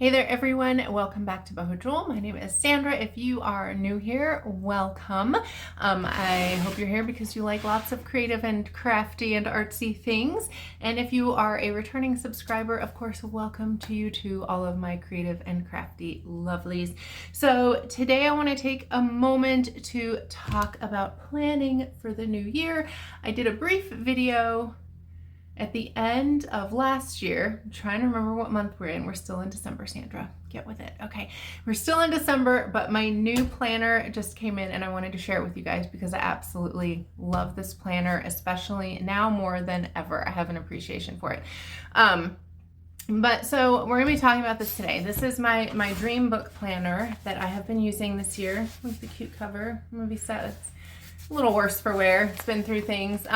Hey there everyone, welcome back to Boho Jewel. My name is Sandra. If you are new here, welcome. I hope you're here because you like lots of creative and crafty and artsy things. And if you are a returning subscriber, of course, welcome to you to all of my creative and crafty lovelies. So today I want to take a moment to talk about planning for the new year. I did a brief video at the end of last year. I'm trying to remember what month we're in. We're still in December, Sandra. Get with it. Okay, we're still in December, but my new planner just came in and I wanted to share it with you guys because I absolutely love this planner, especially now more than ever. I have an appreciation for it. But so we're gonna be talking about this today. This is my Dreambook planner that I have been using this year. Look at the cute cover. I'm gonna be sad. It's a little worse for wear. It's been through things.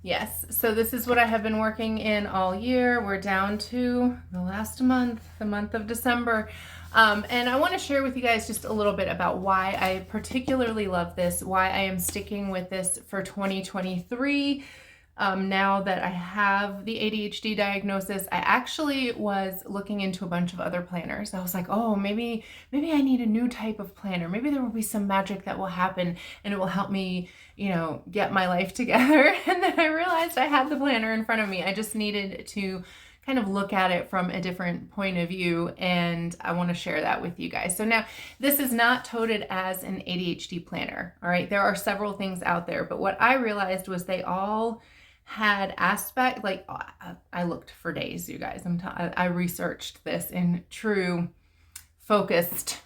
Yes, so this is what I have been working in all year. We're down to the last month, the month of December. And I want to share with you guys just a little bit about why I particularly love this, why I am sticking with this for 2023. Now that I have the ADHD diagnosis, I actually was looking into a bunch of other planners. I was like, oh, maybe I need a new type of planner. Maybe there will be some magic that will happen and it will help me, you know, get my life together. And then I realized I had the planner in front of me. I just needed to kind of look at it from a different point of view, and I want to share that with you guys. So now this is not touted as an ADHD planner. All right, there are several things out there, but what I realized was they all had aspect, like I looked for days, you guys. I researched this in true focused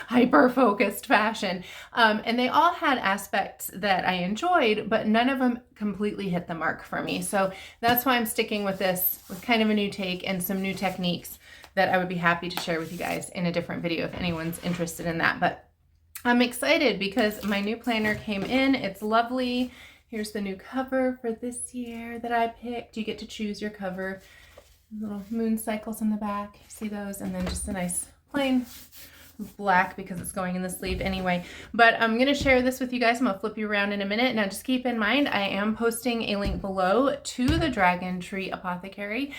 hyper-focused fashion. And they all had aspects that I enjoyed, but none of them completely hit the mark for me. So that's why I'm sticking with this with kind of a new take and some new techniques that I would be happy to share with you guys in a different video if anyone's interested in that. But I'm excited because my new planner came in. It's lovely. Here's the new cover for this year that I picked. You get to choose your cover. Little moon cycles in the back. You see those? And then just a nice plain black because it's going in the sleeve anyway. But I'm going to share this with you guys. I'm going to flip you around in a minute. Now just keep in mind, I am posting a link below to the Dragon Tree Apothecary.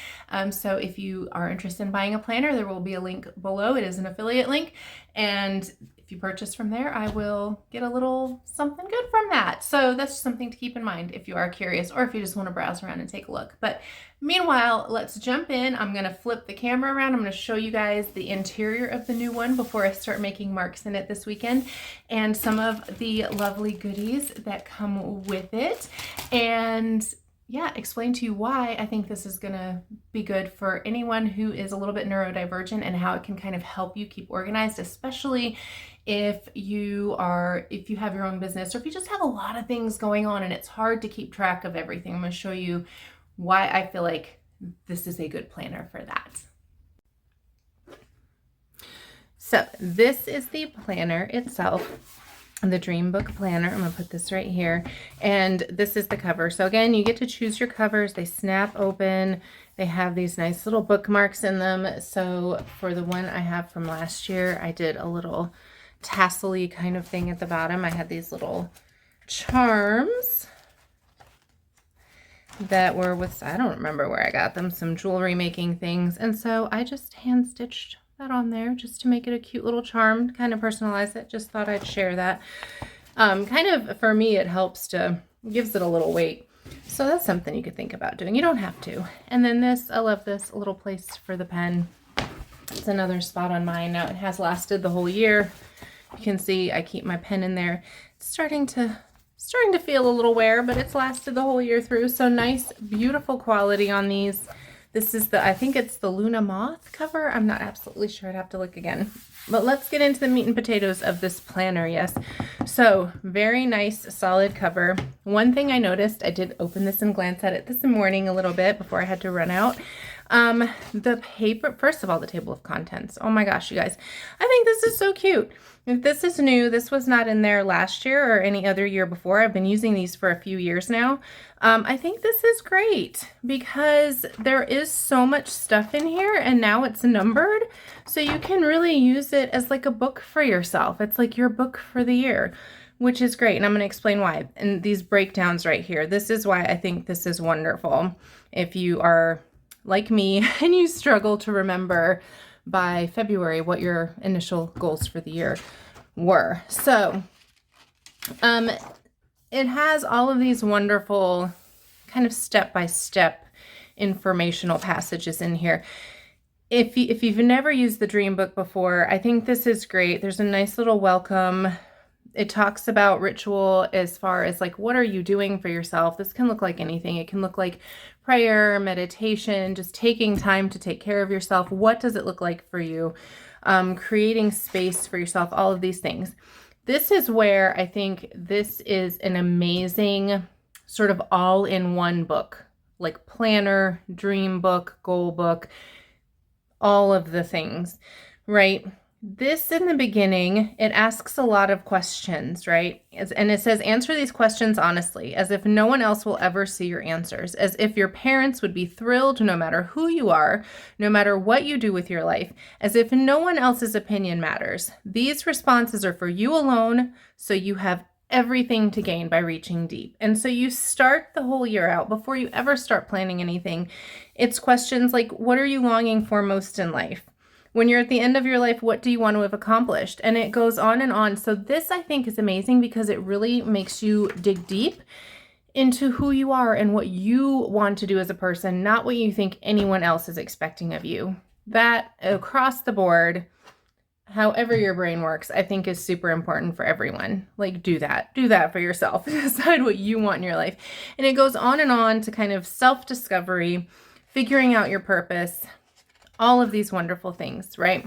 So if you are interested in buying a planner, there will be a link below. It is an affiliate link. And if you purchase from there, I will get a little something good from that. So that's just something to keep in mind if you are curious or if you just want to browse around and take a look. But meanwhile, let's jump in. I'm going to flip the camera around. I'm going to show you guys the interior of the new one before I start making marks in it this weekend and some of the lovely goodies that come with it. And yeah, explain to you why I think this is gonna be good for anyone who is a little bit neurodivergent and how it can kind of help you keep organized, especially if you have your own business or if you just have a lot of things going on and it's hard to keep track of everything. I'm gonna show you why I feel like this is a good planner for that. So this is the planner itself. The Dreambook planner. I'm going to put this right here. And this is the cover. So again, you get to choose your covers. They snap open. They have these nice little bookmarks in them. So for the one I have from last year, I did a little tassel-y kind of thing at the bottom. I had these little charms that were with, I don't remember where I got them, some jewelry making things. And so I just hand stitched that on there just to make it a cute little charm, kind of personalize it. Just thought I'd share that. Kind of for me, it helps gives it a little weight. So that's something you could think about doing. You don't have to. And then this, I love this, a little place for the pen. It's another spot on mine. Now it has lasted the whole year. You can see I keep my pen in there. It's starting to feel a little wear, but it's lasted the whole year through. So nice, beautiful quality on these. This is I think it's the Luna Moth cover. I'm not absolutely sure. I'd have to look again. But let's get into the meat and potatoes of this planner, yes. So very nice, solid cover. One thing I noticed, I did open this and glance at it this morning a little bit before I had to run out. The paper, first of all, the table of contents. Oh my gosh, you guys. I think this is so cute. If this is new, this was not in there last year or any other year before. I've been using these for a few years now. I think this is great because there is so much stuff in here and now it's numbered. So you can really use it as like a book for yourself. It's like your book for the year, which is great. And I'm going to explain why. And these breakdowns right here, this is why I think this is wonderful. If you are like me and you struggle to remember by February what your initial goals for the year were. So it has all of these wonderful kind of step-by-step informational passages in here. If you've never used the Dreambook before, I think this is great. There's a nice little welcome. It talks about ritual as far as like, what are you doing for yourself? This can look like anything. It can look like prayer, meditation, just taking time to take care of yourself. What does it look like for you? Creating space for yourself, all of these things. This is where I think this is an amazing sort of all-in-one book, like planner, dream book, goal book, all of the things, right? This in the beginning, it asks a lot of questions, right? And it says, answer these questions honestly, as if no one else will ever see your answers, as if your parents would be thrilled no matter who you are, no matter what you do with your life, as if no one else's opinion matters. These responses are for you alone, so you have everything to gain by reaching deep. And so you start the whole year out before you ever start planning anything. It's questions like, what are you longing for most in life? When you're at the end of your life, what do you want to have accomplished? And it goes on and on. So this, I think, is amazing because it really makes you dig deep into who you are and what you want to do as a person, not what you think anyone else is expecting of you. That across the board, however your brain works, I think is super important for everyone. Like, do that for yourself. Decide what you want in your life. And it goes on and on to kind of self-discovery, figuring out your purpose, all of these wonderful things, right?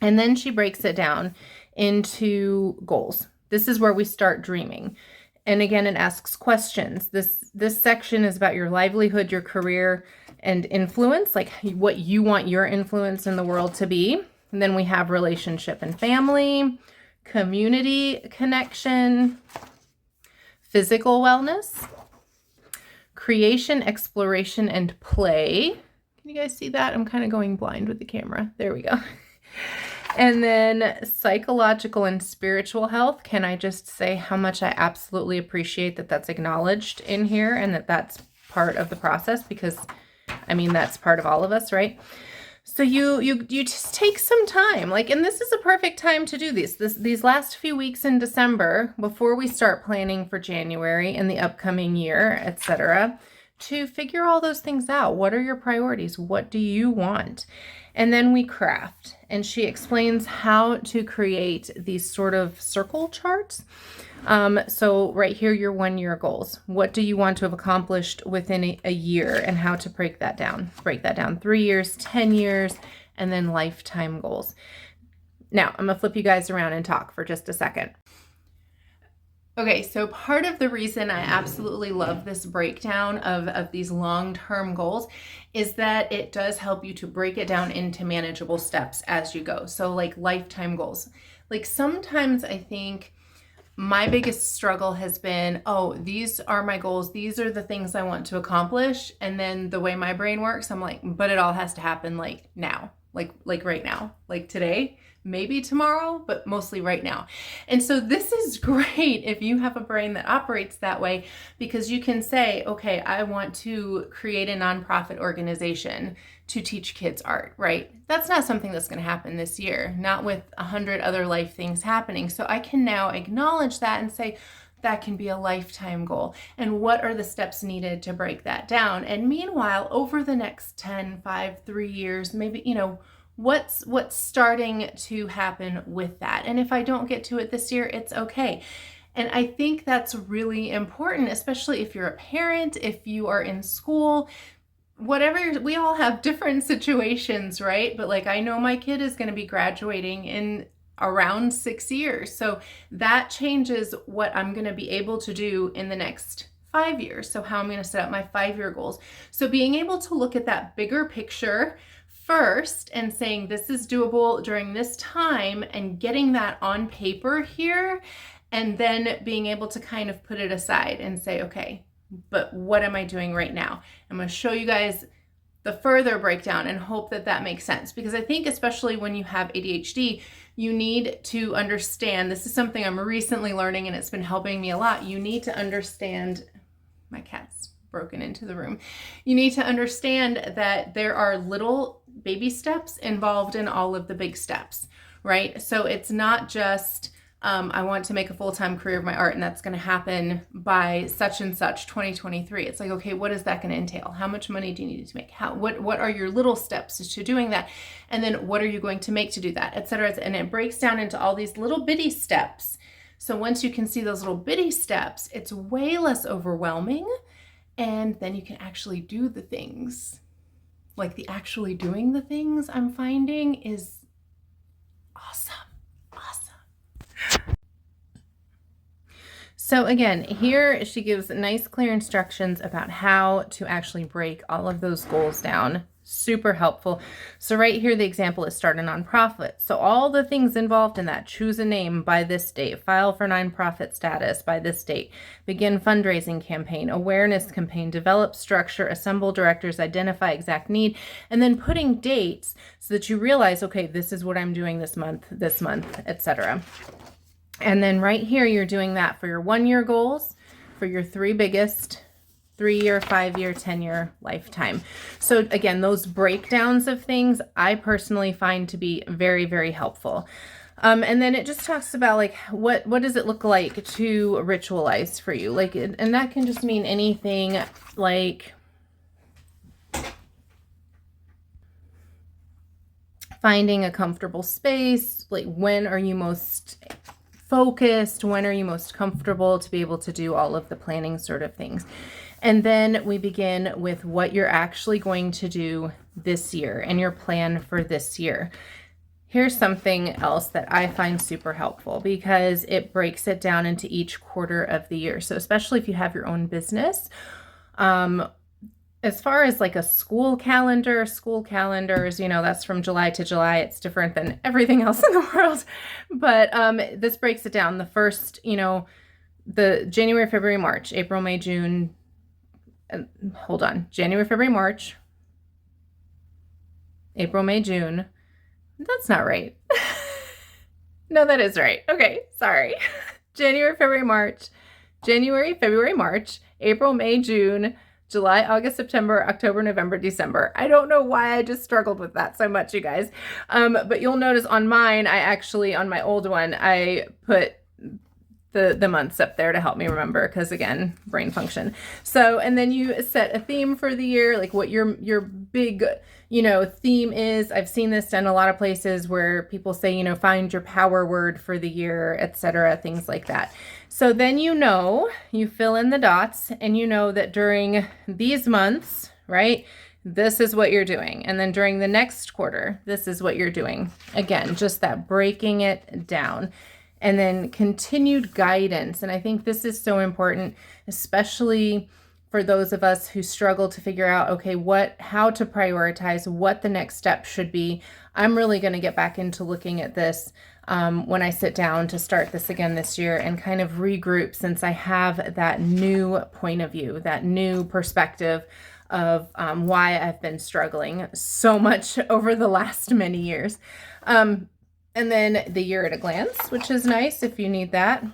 And then she breaks it down into goals. This is where we start dreaming. And again, it asks questions. This section is about your livelihood, your career, and influence, like what you want your influence in the world to be. And then we have relationship and family, community connection, physical wellness, creation, exploration, and play. Can you guys see that? I'm kind of going blind with the camera. There we go. And then psychological and spiritual health. Can I just say how much I absolutely appreciate that that's acknowledged in here and that that's part of the process, because I mean, that's part of all of us, right? So you just take some time, like, and this is a perfect time to do these last few weeks in December before we start planning for January and the upcoming year, etc., to figure all those things out. What are your priorities? What do you want? And then we craft. And she explains how to create these sort of circle charts. So right here, your 1 year goals. What do you want to have accomplished within a year, and how to break that down? Break that down 3 years, 10 years, and then lifetime goals. Now, I'm going to flip you guys around and talk for just a second. Okay, so part of the reason I absolutely love this breakdown of these long-term goals is that it does help you to break it down into manageable steps as you go. So like lifetime goals. Like sometimes I think my biggest struggle has been, oh, these are my goals. These are the things I want to accomplish. And then the way my brain works, I'm like, but it all has to happen like now, like right now, like today. Maybe tomorrow, but mostly right now. And so this is great if you have a brain that operates that way, because you can say, okay, I want to create a nonprofit organization to teach kids art, right? That's not something that's going to happen this year, not with 100 other life things happening. So I can now acknowledge that and say, that can be a lifetime goal. And what are the steps needed to break that down? And meanwhile, over the next 10, 5, 3 years, maybe, what's starting to happen with that? And if I don't get to it this year, it's okay. And I think that's really important, especially if you're a parent, if you are in school, whatever. We all have different situations, right? But like, I know my kid is going to be graduating in around 6 years. So that changes what I'm going to be able to do in the next 5 years. So how I'm going to set up my 5-year goals. So being able to look at that bigger picture first and saying this is doable during this time and getting that on paper here, and then being able to kind of put it aside and say, okay, but what am I doing right now? I'm going to show you guys the further breakdown and hope that that makes sense, because I think especially when you have ADHD, you need to understand, this is something I'm recently learning and it's been helping me a lot. You need to understand, my cat's broken into the room. You need to understand that there are little baby steps involved in all of the big steps, right? So it's not just, I want to make a full-time career of my art and that's going to happen by such and such 2023. It's like, okay, what is that going to entail? How much money do you need to make? What are your little steps to doing that? And then what are you going to make to do that, et cetera. And it breaks down into all these little bitty steps. So once you can see those little bitty steps, it's way less overwhelming. And then you can actually do the things. Like the actually doing the things, I'm finding, is awesome. Awesome. So again, here she gives nice, clear instructions about how to actually break all of those goals down. Super helpful. So right here, the example is start a nonprofit. So all the things involved in that: choose a name by this date, file for nonprofit status by this date, begin fundraising campaign, awareness campaign, develop structure, assemble directors, identify exact need, and then putting dates so that you realize, okay, this is what I'm doing this month, etc. And then right here, you're doing that for your 1-year goals, for your 3 biggest, 3-year, 5-year, 10-year, lifetime. So again, those breakdowns of things I personally find to be very, very helpful. And then it just talks about like, what does it look like to ritualize for you? Like, and that can just mean anything like finding a comfortable space. Like, when are you most focused? When are you most comfortable to be able to do all of the planning sort of things? And then we begin with what you're actually going to do this year and your plan for this year. Here's something else that I find super helpful because it breaks it down into each quarter of the year. So especially if you have your own business, as far as like a school calendars, that's from July to July. It's different than everything else in the world. But this breaks it down. The first, the January, February, March, April, May, June. January, February, March, April, May, June. That's not right. No, that is right. Okay, sorry. January, February, March, April, May, June, July, August, September, October, November, December. I don't know why I just struggled with that so much, you guys. But you'll notice on mine, on my old one, I put the months up there to help me remember, because again, brain function. So, and then you set a theme for the year, like what your big, theme is. I've seen this done a lot of places where people say, find your power word for the year, etc., things like that. So then you fill in the dots and you know that during these months, right, this is what you're doing. And then during the next quarter, this is what you're doing. Again, just that breaking it down. And then continued guidance. And I think this is so important, especially for those of us who struggle to figure out, okay, how to prioritize, what the next step should be. I'm really going to get back into looking at this when I sit down to start this again this year and kind of regroup, since I have that new point of view, that new perspective of why I've been struggling so much over the last many years. And then the year at a glance, which is nice if you need that.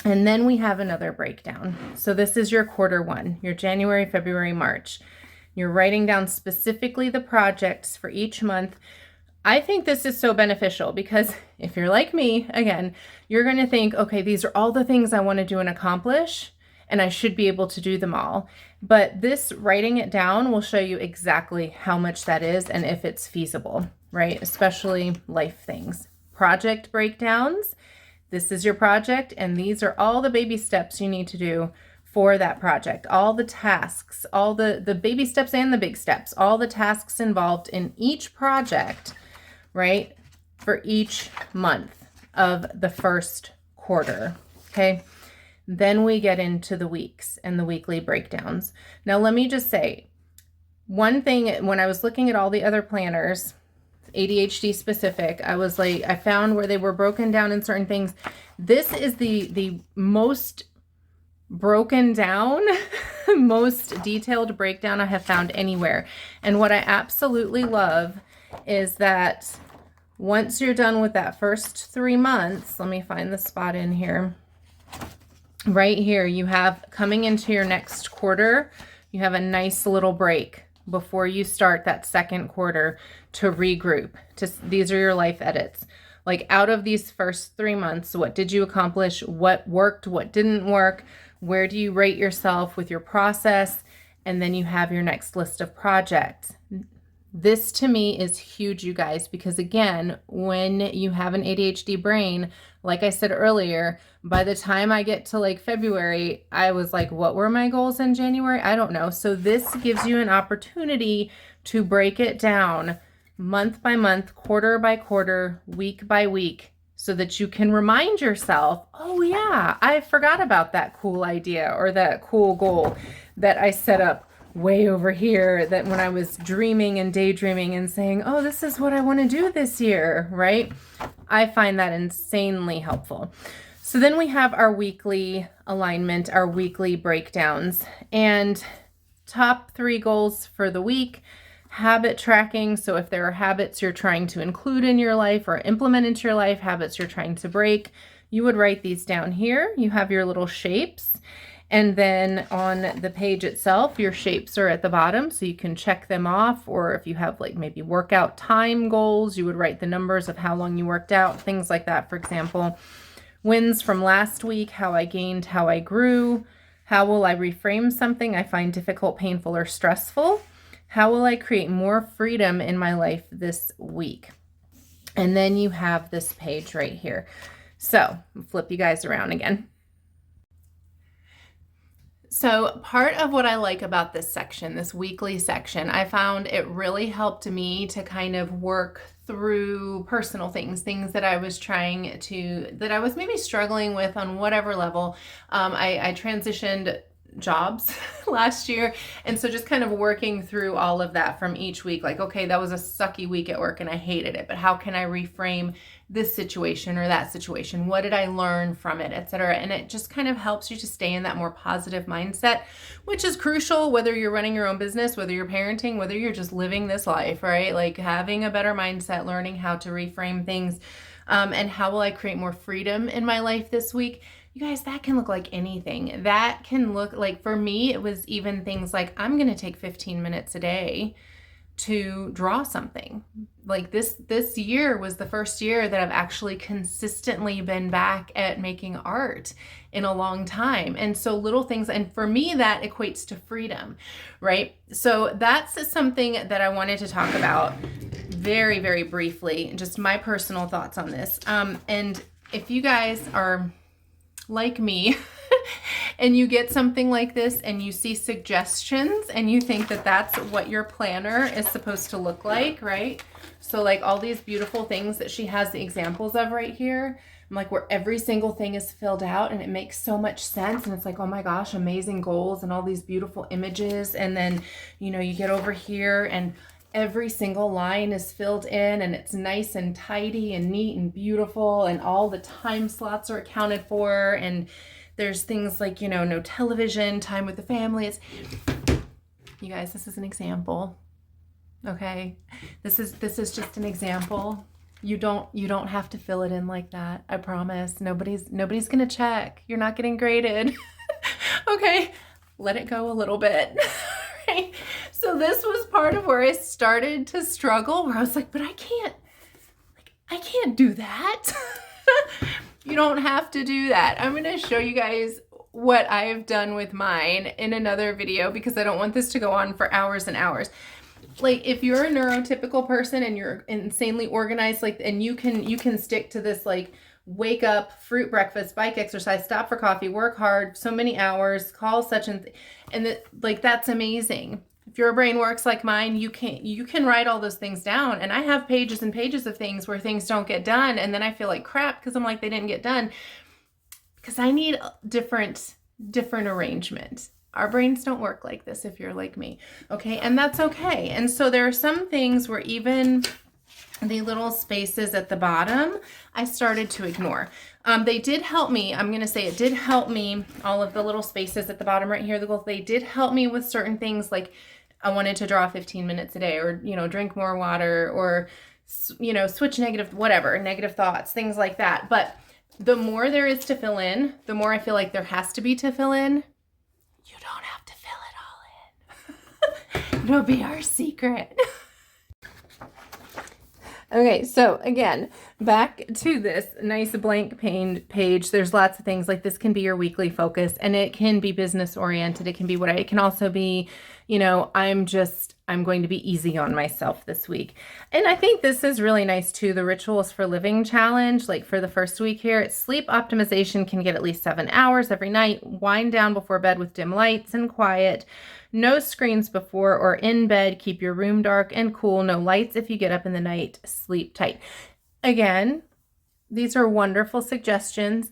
And then we have another breakdown. So this is your quarter 1, your January, February, March. You're writing down specifically the projects for each month. I think this is so beneficial because if you're like me, again, you're going to think, okay, these are all the things I want to do and accomplish, and I should be able to do them all. But this writing it down will show you exactly how much that is and if it's feasible, right? Especially life things. Project breakdowns. This is your project, and these are all the baby steps you need to do for that project. All the tasks, all the baby steps and the big steps, all the tasks involved in each project, right? For each month of the first quarter, okay? Then we get into the weeks and the weekly breakdowns. Now, let me just say one thing. When I was looking at all the other planners, ADHD specific, I found where they were broken down in certain things. This is the most broken down, most detailed breakdown I have found anywhere. And what I absolutely love is that once you're done with that first 3 months, let me find the spot in here. right here, you have coming into your next quarter, you have a nice little break before you start that second quarter to regroup. These are your life edits. Like out of these first 3 months, what did you accomplish? What worked? What didn't work? Where do you rate yourself with your process? And then you have your next list of projects. This to me is huge, you guys, because again, when you have an ADHD brain, like I said earlier, by the time I get to like February, I was like, what were my goals in January? I don't know. So this gives you an opportunity to break it down month by month, quarter by quarter, week by week, so that you can remind yourself, oh yeah, I forgot about that cool idea or that cool goal that I set up way over here, that when I was dreaming and daydreaming and saying, oh, this is what I want to do this year, right? I find that insanely helpful. So then we have our weekly alignment, our weekly breakdowns, and top 3 goals for the week. Habit tracking. So if there are habits you're trying to include in your life or implement into your life, habits you're trying to break, you would write these down here. You have your little shapes. And then on the page itself, your shapes are at the bottom, so you can check them off. Or if you have like maybe workout time goals, you would write the numbers of how long you worked out, things like that. For example, wins from last week, how I gained, how I grew, how will I reframe something I find difficult, painful, or stressful? How will I create more freedom in my life this week? And then you have this page right here. So I'll flip you guys around again. So part of what I like about this section, this weekly section, I found it really helped me to kind of work through personal things that I was that I was maybe struggling with on whatever level. I transitioned jobs last year, and so just kind of working through all of that from each week, like, okay, that was a sucky week at work and I hated it, but how can I reframe this situation or that situation? What did I learn from it, etc.? And it just kind of helps you to stay in that more positive mindset, which is crucial whether you're running your own business, whether you're parenting, whether you're just living this life, right? Like having a better mindset, learning how to reframe things, and how will I create more freedom in my life this week? You guys, that can look like anything. That can look like, for me, it was even things like, I'm going to take 15 minutes a day to draw something. Like this year was the first year that I've actually consistently been back at making art in a long time. And so little things, and for me, that equates to freedom, right? So that's something that I wanted to talk about very, very briefly, just my personal thoughts on this. And if you guys are like me and you get something like this and you see suggestions and you think that that's what your planner is supposed to look like, right? So like all these beautiful things that she has the examples of right here, I'm like, where every single thing is filled out and it makes so much sense, and it's like, oh my gosh, amazing goals and all these beautiful images. And then, you know, you get over here and every single line is filled in and it's nice and tidy and neat and beautiful, and all the time slots are accounted for, and there's things like, you know, no television, time with the family. You guys, this is an example. Okay. This is just an example. You don't have to fill it in like that. I promise. Nobody's going to check. You're not getting graded. Okay. Let it go a little bit. Right? So this was part of where I started to struggle, where I was like, but I can't do that. You don't have to do that. I'm going to show you guys what I've done with mine in another video, because I don't want this to go on for hours and hours. Like if you're a neurotypical person and you're insanely organized, like, and you can stick to this, like, wake up, fruit breakfast, bike exercise, stop for coffee, work hard, so many hours, call such and like, that's amazing. If your brain works like mine, you can write all those things down. And I have pages and pages of things where things don't get done, and then I feel like crap because I'm like, they didn't get done, because I need different arrangement. Our brains don't work like this if you're like me, okay? And that's okay. And so there are some things where even the little spaces at the bottom, I started to ignore. They did help me. I'm going to say it did help me. All of the little spaces at the bottom right here, they did help me with certain things, like I wanted to draw 15 minutes a day, or, you know, drink more water, or, you know, switch negative thoughts, things like that. But the more there is to fill in, the more I feel like there has to be to fill in. You don't have to fill it all in. It'll be our secret. Okay, so again, back to this nice blank page. There's lots of things like this can be your weekly focus, and it can be business oriented. It can be it can also be, you know, I'm going to be easy on myself this week. And I think this is really nice too. The Rituals for Living challenge, like for the first week here, it's sleep optimization, can get at least 7 hours every night. Wind down before bed with dim lights and quiet. No screens before or in bed. Keep your room dark and cool. No lights if you get up in the night. Sleep tight. Again, these are wonderful suggestions.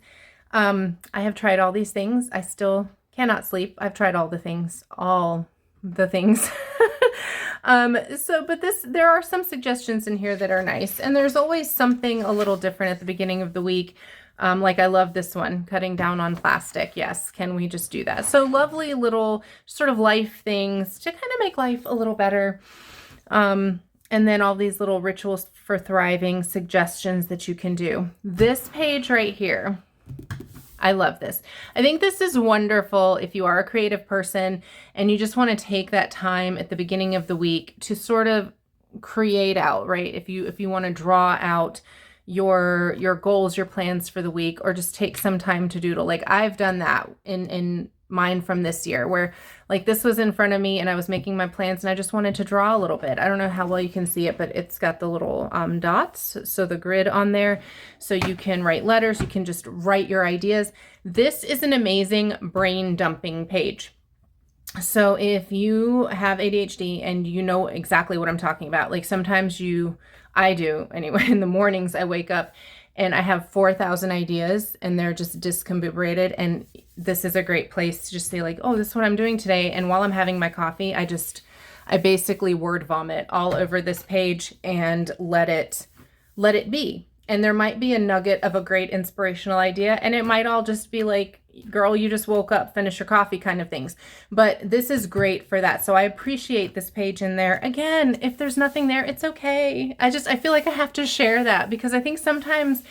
I have tried all these things. I still cannot sleep. I've tried all the things. But there are some suggestions in here that are nice. And there's always something a little different at the beginning of the week. Like I love this one, cutting down on plastic. Yes. Can we just do that? So lovely little sort of life things to kind of make life a little better. And then all these little rituals for thriving suggestions that you can do. This page right here, I love this. I think this is wonderful if you are a creative person and you just want to take that time at the beginning of the week to sort of create out, right? If you want to draw out your goals, your plans for the week, or just take some time to doodle. Like I've done that in mine from this year, where like this was in front of me and I was making my plans and I just wanted to draw a little bit. I don't know how well you can see it, but it's got the little dots, so the grid on there, so you can write letters, you can just write your ideas. This is an amazing brain dumping page. So if you have ADHD and you know exactly what I'm talking about, like sometimes I do anyway, in the mornings I wake up and I have 4,000 ideas and they're just discombobulated, and this is a great place to just say like, oh, this is what I'm doing today. And while I'm having my coffee, I basically word vomit all over this page and let it be. And there might be a nugget of a great inspirational idea, and it might all just be like, girl, you just woke up, finish your coffee kind of things. But this is great for that. So I appreciate this page in there. Again, if there's nothing there, it's okay. I feel like I have to share that, because I think sometimes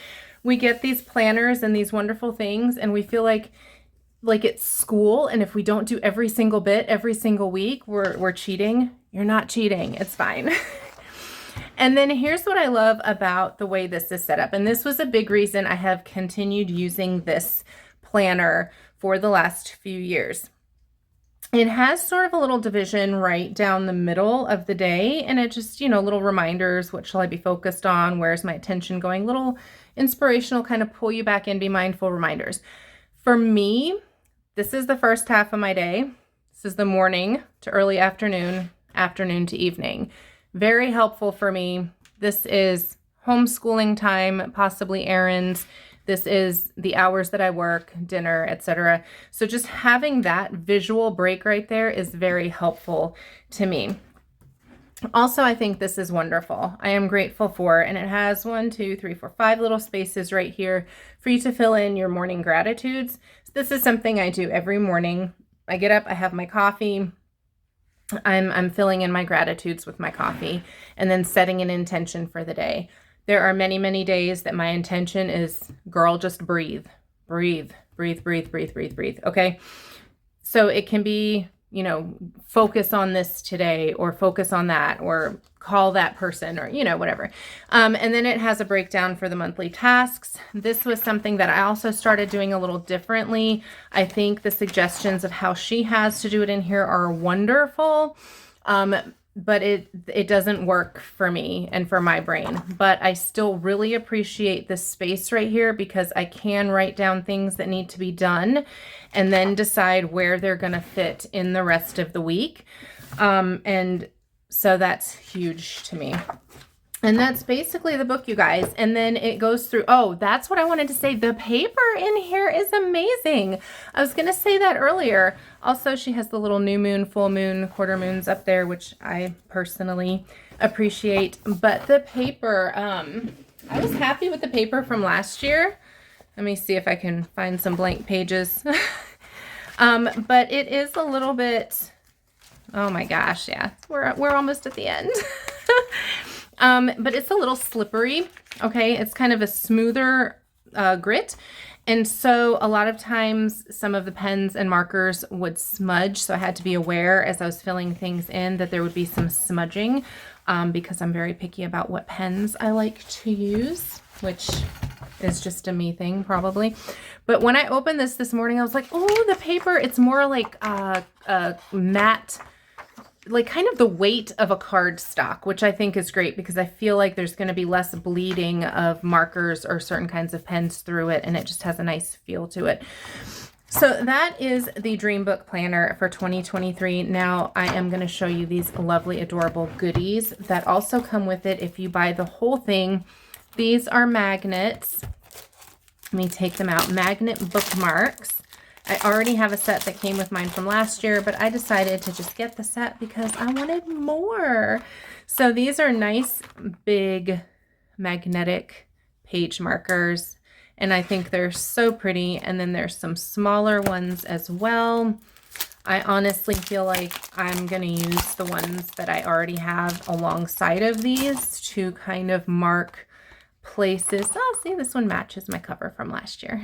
we get these planners and these wonderful things and we feel like it's school. And if we don't do every single bit every single week, we're cheating. You're not cheating. It's fine. And then here's what I love about the way this is set up. And this was a big reason I have continued using this planner for the last few years. It has sort of a little division right down the middle of the day, and it just, little reminders. What shall I be focused on? Where's my attention going? Little inspirational, kind of pull you back in, be mindful reminders. For me, this is the first half of my day. This is the morning to early afternoon, afternoon to evening. Very helpful for me. This is homeschooling time, possibly errands. This is the hours that I work, dinner, etc. So just having that visual break right there is very helpful to me. Also, I think this is wonderful. I am grateful for, and it has 1, 2, 3, 4, 5 little spaces right here for you to fill in your morning gratitudes. So this is something I do every morning. I get up, I have my coffee. I'm filling in my gratitudes with my coffee and then setting an intention for the day. There are many, many days that my intention is, girl, just breathe, breathe, breathe, breathe, breathe, breathe, breathe. Okay. So it can be, focus on this today, or focus on that, or call that person, or, whatever. And then it has a breakdown for the monthly tasks. This was something that I also started doing a little differently. I think the suggestions of how she has to do it in here are wonderful. But it doesn't work for me and for my brain. But I still really appreciate this space right here, because I can write down things that need to be done and then decide where they're going to fit in the rest of the week. And so that's huge to me. And that's basically the book, you guys. And then it goes through, oh, that's what I wanted to say. The paper in here is amazing. I was going to say that earlier. Also, she has the little new moon, full moon, quarter moons up there, which I personally appreciate. But the paper, I was happy with the paper from last year. Let me see if I can find some blank pages. But it is a little bit, oh my gosh, yeah, we're almost at the end. But it's a little slippery. Okay. It's kind of a smoother grit. And so a lot of times some of the pens and markers would smudge. So I had to be aware as I was filling things in that there would be some smudging because I'm very picky about what pens I like to use, which is just a me thing probably. But when I opened this morning, I was like, oh, the paper, it's more like matte, like kind of the weight of a card stock, which I think is great because I feel like there's going to be less bleeding of markers or certain kinds of pens through it, and it just has a nice feel to it. So that is the Dreambook planner for 2023. Now I am going to show you these lovely, adorable goodies that also come with it if you buy the whole thing. These are magnets. Let me take them out. Magnet bookmarks. I already have a set that came with mine from last year, but I decided to just get the set because I wanted more. So these are nice, big, magnetic page markers, and I think they're so pretty. And then there's some smaller ones as well. I honestly feel like I'm going to use the ones that I already have alongside of these to kind of mark places. Oh, see, this one matches my cover from last year.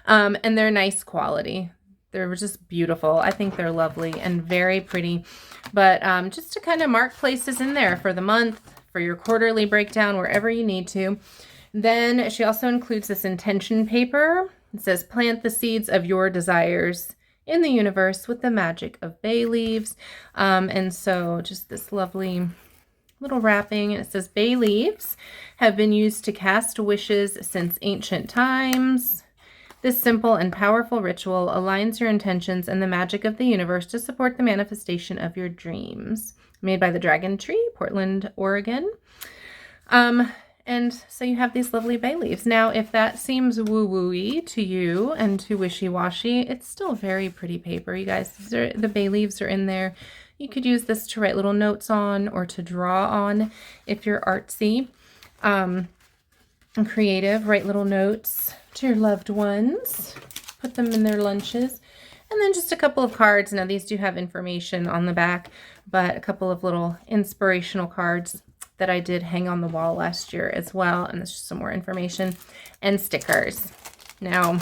And they're nice quality. They're just beautiful. I think they're lovely and very pretty. But just to kind of mark places in there for the month, for your quarterly breakdown, wherever you need to. Then she also includes this intention paper. It says, plant the seeds of your desires in the universe with the magic of bay leaves. And so just this lovely little wrapping. It says, bay leaves have been used to cast wishes since ancient times. This simple and powerful ritual aligns your intentions and the magic of the universe to support the manifestation of your dreams. Made by the Dragon Tree, Portland, Oregon. And so you have these lovely bay leaves. Now, if that seems woo-woo-y to you and too wishy-washy, it's still very pretty paper, you guys. The bay leaves are in there. You could use this to write little notes on or to draw on if you're artsy and creative. Write little notes to your loved ones. Put them in their lunches. And then just a couple of cards. Now, these do have information on the back, but a couple of little inspirational cards that I did hang on the wall last year as well. And there's just some more information and stickers. Now,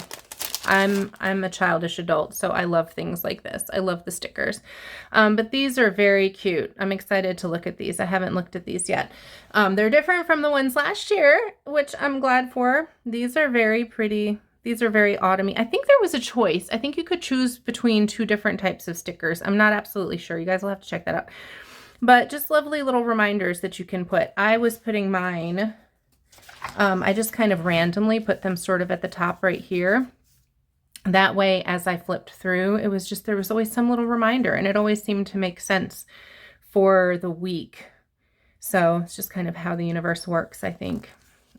I'm a childish adult, so I love things like this. I love the stickers. But these are very cute. I'm excited to look at these. I haven't looked at these yet. They're different from the ones last year, which I'm glad for. These are very pretty. These are very autumny. I think there was a choice. I think you could choose between two different types of stickers. I'm not absolutely sure. You guys will have to check that out. But just lovely little reminders that you can put. I was putting mine, I just kind of randomly put them sort of at the top right here. That way, as I flipped through, it was just, there was always some little reminder, and it always seemed to make sense for the week. So it's just kind of how the universe works, I think.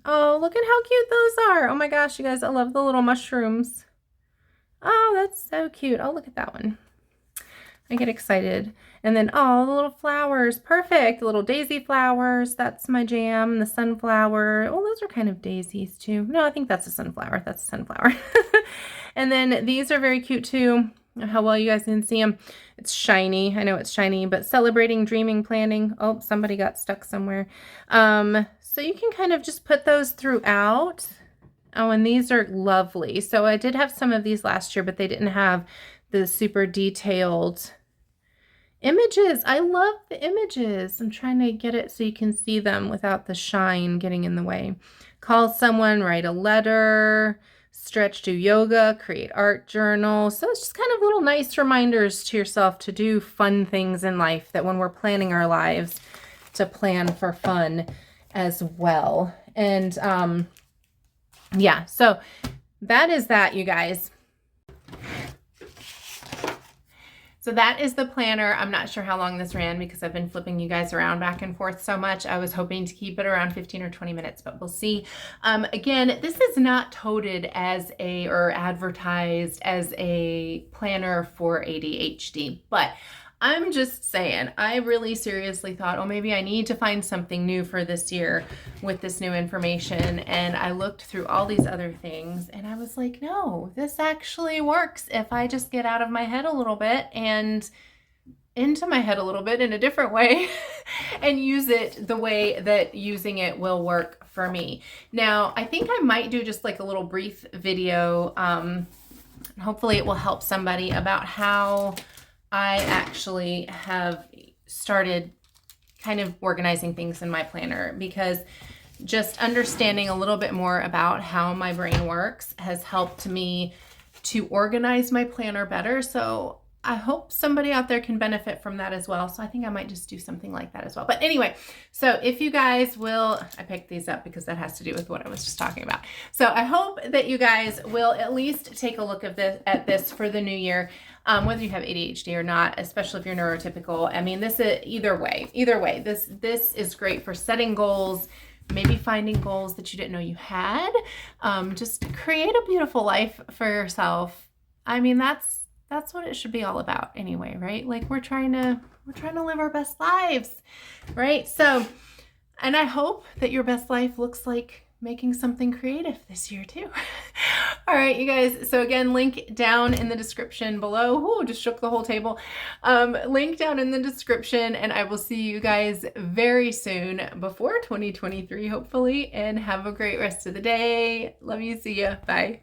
Oh, look at how cute those are. Oh my gosh, you guys, I love the little mushrooms. Oh, that's so cute. Oh, look at that one. I get excited. And then, oh, the little flowers. Perfect. The little daisy flowers. That's my jam. The sunflower. Oh, those are kind of daisies too. No, I think that's a sunflower. That's a sunflower. And then these are very cute too. How well you guys can see them. It's shiny. I know it's shiny, but celebrating, dreaming, planning. Oh, somebody got stuck somewhere. So you can kind of just put those throughout. Oh, and these are lovely. So I did have some of these last year, but they didn't have the super detailed images. I love the images. I'm trying to get it so you can see them without the shine getting in the way. Call someone, write a letter, stretch, do yoga, create art journal. So it's just kind of little nice reminders to yourself to do fun things in life, that when we're planning our lives, to plan for fun as well. And yeah, so that is that, you guys. So that is the planner. I'm not sure how long this ran because I've been flipping you guys around back and forth so much. I was hoping to keep it around 15 or 20 minutes, but we'll see. Again, this is not touted as or advertised as a planner for ADHD, but I'm just saying, I really seriously thought, oh, maybe I need to find something new for this year with this new information. And I looked through all these other things and I was like, no, this actually works if I just get out of my head a little bit and into my head a little bit in a different way and use it the way that using it will work for me. Now, I think I might do just like a little brief video. Hopefully it will help somebody about how I actually have started kind of organizing things in my planner, because just understanding a little bit more about how my brain works has helped me to organize my planner better. So I hope somebody out there can benefit from that as well. So I think I might just do something like that as well. But anyway, so if you guys will, I picked these up because that has to do with what I was just talking about. So I hope that you guys will at least take a look at this for the new year, whether you have ADHD or not, especially if you're neurotypical. I mean, this is either way, this is great for setting goals, maybe finding goals that you didn't know you had. Just create a beautiful life for yourself. I mean, that's what it should be all about anyway, right? Like we're trying to live our best lives, right? So, and I hope that your best life looks like making something creative this year too. All right, you guys. So again, link down in the description below. Ooh, just shook the whole table. Link down in the description, and I will see you guys very soon before 2023, hopefully, and have a great rest of the day. Love you. See ya. Bye.